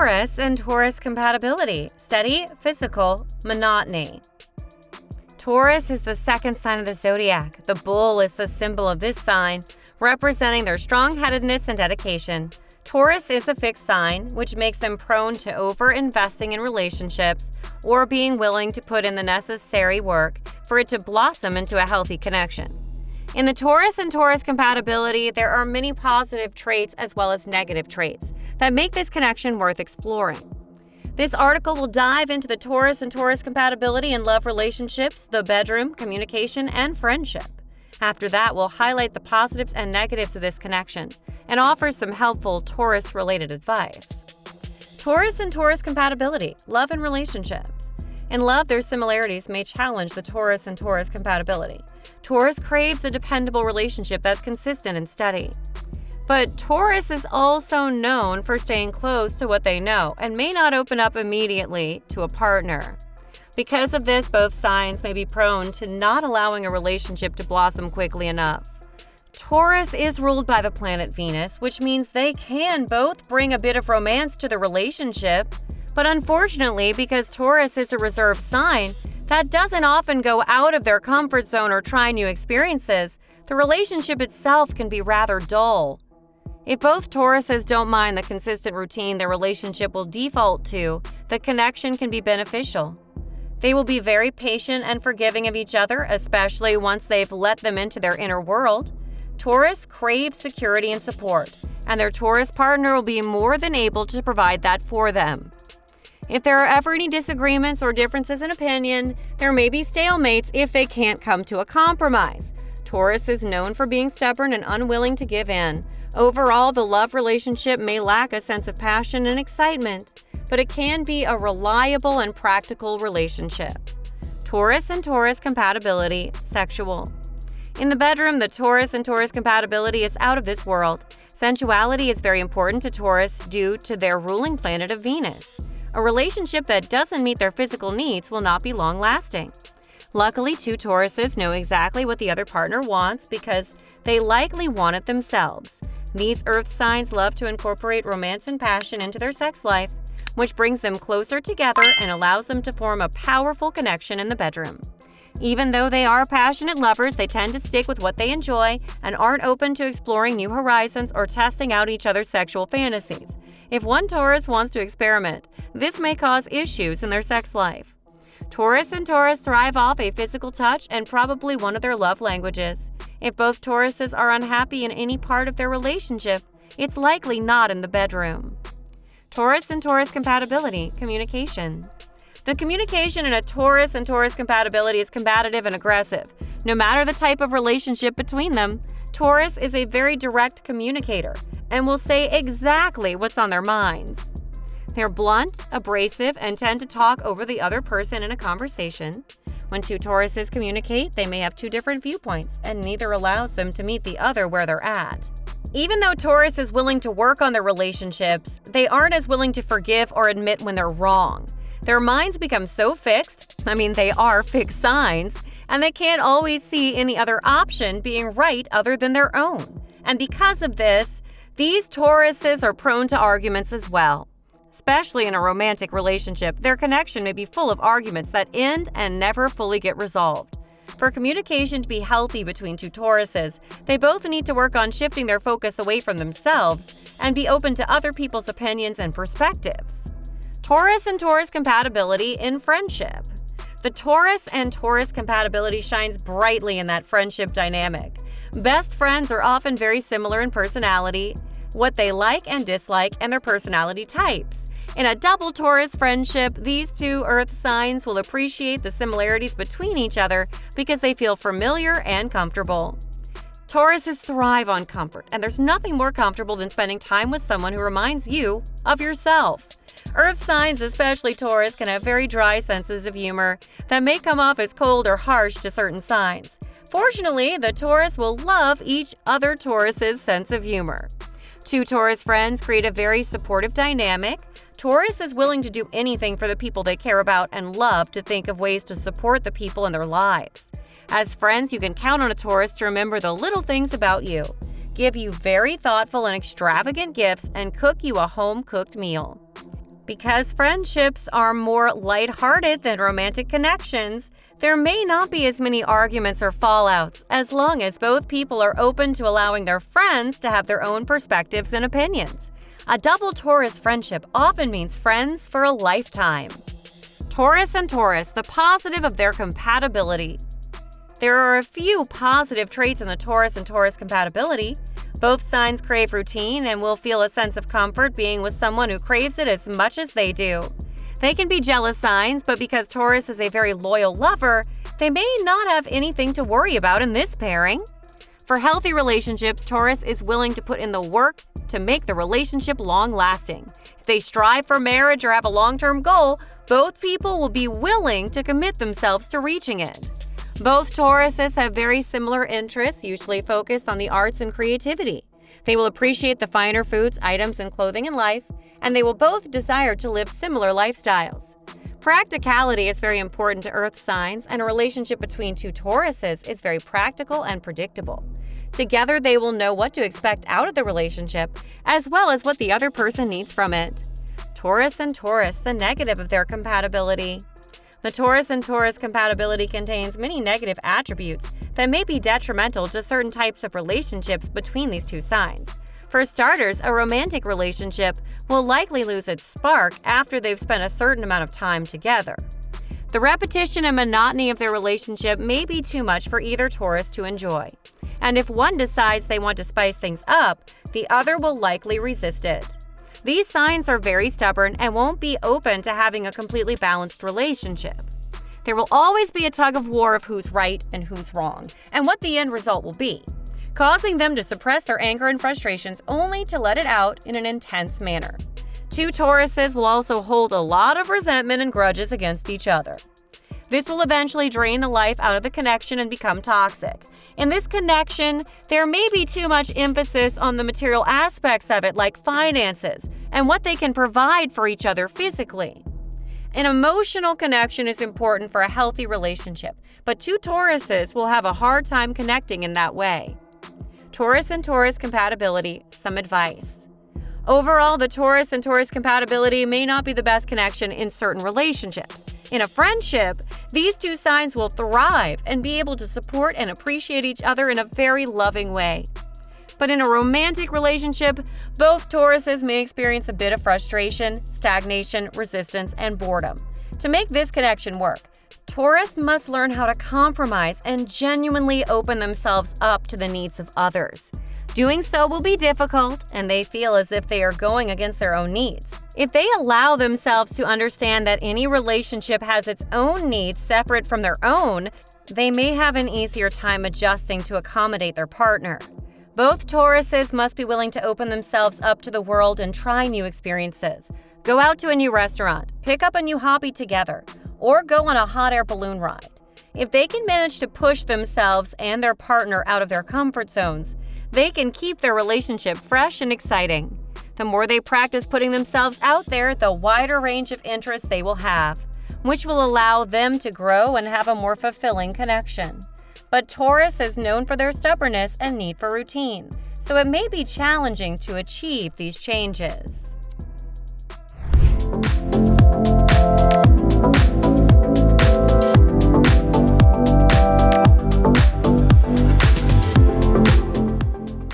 Taurus and Taurus compatibility, steady, physical, monotony. Taurus is the second sign of the zodiac. The bull is the symbol of this sign, representing their strong-headedness and dedication. Taurus is a fixed sign, which makes them prone to over-investing in relationships or being willing to put in the necessary work for it to blossom into a healthy connection. In the Taurus and Taurus compatibility, there are many positive traits as well as negative traits that make this connection worth exploring. This article will dive into the Taurus and Taurus compatibility in love relationships, the bedroom, communication, and friendship. After that, we'll highlight the positives and negatives of this connection and offer some helpful Taurus-related advice. Taurus and Taurus compatibility, love and relationships. In love, their similarities may challenge the Taurus and Taurus compatibility. Taurus craves a dependable relationship that's consistent and steady. But Taurus is also known for staying close to what they know and may not open up immediately to a partner. Because of this, both signs may be prone to not allowing a relationship to blossom quickly enough. Taurus is ruled by the planet Venus, which means they can both bring a bit of romance to the relationship. But unfortunately, because Taurus is a reserved sign that doesn't often go out of their comfort zone or try new experiences, the relationship itself can be rather dull. If both Tauruses don't mind the consistent routine their relationship will default to, the connection can be beneficial. They will be very patient and forgiving of each other, especially once they've let them into their inner world. Taurus craves security and support, and their Taurus partner will be more than able to provide that for them. If there are ever any disagreements or differences in opinion, there may be stalemates if they can't come to a compromise. Taurus is known for being stubborn and unwilling to give in. Overall, the love relationship may lack a sense of passion and excitement, but it can be a reliable and practical relationship. Taurus and Taurus compatibility, sexual. In the bedroom, the Taurus and Taurus compatibility is out of this world. Sensuality is very important to Taurus due to their ruling planet of Venus. A relationship that doesn't meet their physical needs will not be long-lasting. Luckily, two Tauruses know exactly what the other partner wants because they likely want it themselves. These earth signs love to incorporate romance and passion into their sex life, which brings them closer together and allows them to form a powerful connection in the bedroom. Even though they are passionate lovers, they tend to stick with what they enjoy and aren't open to exploring new horizons or testing out each other's sexual fantasies. If one Taurus wants to experiment, this may cause issues in their sex life. Taurus and Taurus thrive off a physical touch and probably one of their love languages. If both Tauruses are unhappy in any part of their relationship, it's likely not in the bedroom. Taurus and Taurus compatibility, communication. The communication in a Taurus and Taurus compatibility is combative and aggressive. No matter the type of relationship between them, Taurus is a very direct communicator and will say exactly what's on their minds. They're blunt, abrasive, and tend to talk over the other person in a conversation. When two Tauruses communicate, they may have two different viewpoints, and neither allows them to meet the other where they're at. Even though Taurus is willing to work on their relationships, they aren't as willing to forgive or admit when they're wrong. Their minds become so fixed, they are fixed signs, and they can't always see any other option being right other than their own. And because of this, these Tauruses are prone to arguments as well. Especially in a romantic relationship, their connection may be full of arguments that end and never fully get resolved. For communication to be healthy between two Tauruses, they both need to work on shifting their focus away from themselves and be open to other people's opinions and perspectives. Taurus and Taurus compatibility in friendship. The Taurus and Taurus compatibility shines brightly in that friendship dynamic. Best friends are often very similar in personality, what they like and dislike, and their personality types. In a double Taurus friendship, these two earth signs will appreciate the similarities between each other because they feel familiar and comfortable. Tauruses thrive on comfort, and there's nothing more comfortable than spending time with someone who reminds you of yourself. Earth signs, especially Taurus, can have very dry senses of humor that may come off as cold or harsh to certain signs. Fortunately, the Taurus will love each other Taurus's sense of humor. Two Taurus friends create a very supportive dynamic. Taurus is willing to do anything for the people they care about and love to think of ways to support the people in their lives. As friends, you can count on a Taurus to remember the little things about you, give you very thoughtful and extravagant gifts, and cook you a home-cooked meal. Because friendships are more lighthearted than romantic connections, there may not be as many arguments or fallouts as long as both people are open to allowing their friends to have their own perspectives and opinions. A double Taurus friendship often means friends for a lifetime. Taurus and Taurus, the positive of their compatibility. There are a few positive traits in the Taurus and Taurus compatibility. Both signs crave routine and will feel a sense of comfort being with someone who craves it as much as they do. They can be jealous signs, but because Taurus is a very loyal lover, they may not have anything to worry about in this pairing. For healthy relationships, Taurus is willing to put in the work to make the relationship long-lasting. If they strive for marriage or have a long-term goal, both people will be willing to commit themselves to reaching it. Both Tauruses have very similar interests, usually focused on the arts and creativity. They will appreciate the finer foods, items, and clothing in life, and they will both desire to live similar lifestyles. Practicality is very important to Earth signs, and a relationship between two Tauruses is very practical and predictable. Together, they will know what to expect out of the relationship, as well as what the other person needs from it. Taurus and Taurus, the negative of their compatibility. The Taurus and Taurus compatibility contains many negative attributes that may be detrimental to certain types of relationships between these two signs. For starters, a romantic relationship will likely lose its spark after they've spent a certain amount of time together. The repetition and monotony of their relationship may be too much for either Taurus to enjoy. And if one decides they want to spice things up, the other will likely resist it. These signs are very stubborn and won't be open to having a completely balanced relationship. There will always be a tug of war of who's right and who's wrong, and what the end result will be, causing them to suppress their anger and frustrations only to let it out in an intense manner. Two Tauruses will also hold a lot of resentment and grudges against each other. This will eventually drain the life out of the connection and become toxic. In this connection, there may be too much emphasis on the material aspects of it, like finances, and what they can provide for each other physically. An emotional connection is important for a healthy relationship, but two Tauruses will have a hard time connecting in that way. Taurus and Taurus compatibility, some advice. Overall, the Taurus and Taurus compatibility may not be the best connection in certain relationships. In a friendship, these two signs will thrive and be able to support and appreciate each other in a very loving way. But in a romantic relationship, both Tauruses may experience a bit of frustration, stagnation, resistance, and boredom. To make this connection work, Taurus must learn how to compromise and genuinely open themselves up to the needs of others. Doing so will be difficult, and they feel as if they are going against their own needs. If they allow themselves to understand that any relationship has its own needs separate from their own, they may have an easier time adjusting to accommodate their partner. Both Tauruses must be willing to open themselves up to the world and try new experiences. Go out to a new restaurant, pick up a new hobby together, or go on a hot air balloon ride. If they can manage to push themselves and their partner out of their comfort zones, they can keep their relationship fresh and exciting. The more they practice putting themselves out there, the wider range of interests they will have, which will allow them to grow and have a more fulfilling connection. But Taurus is known for their stubbornness and need for routine, so it may be challenging to achieve these changes.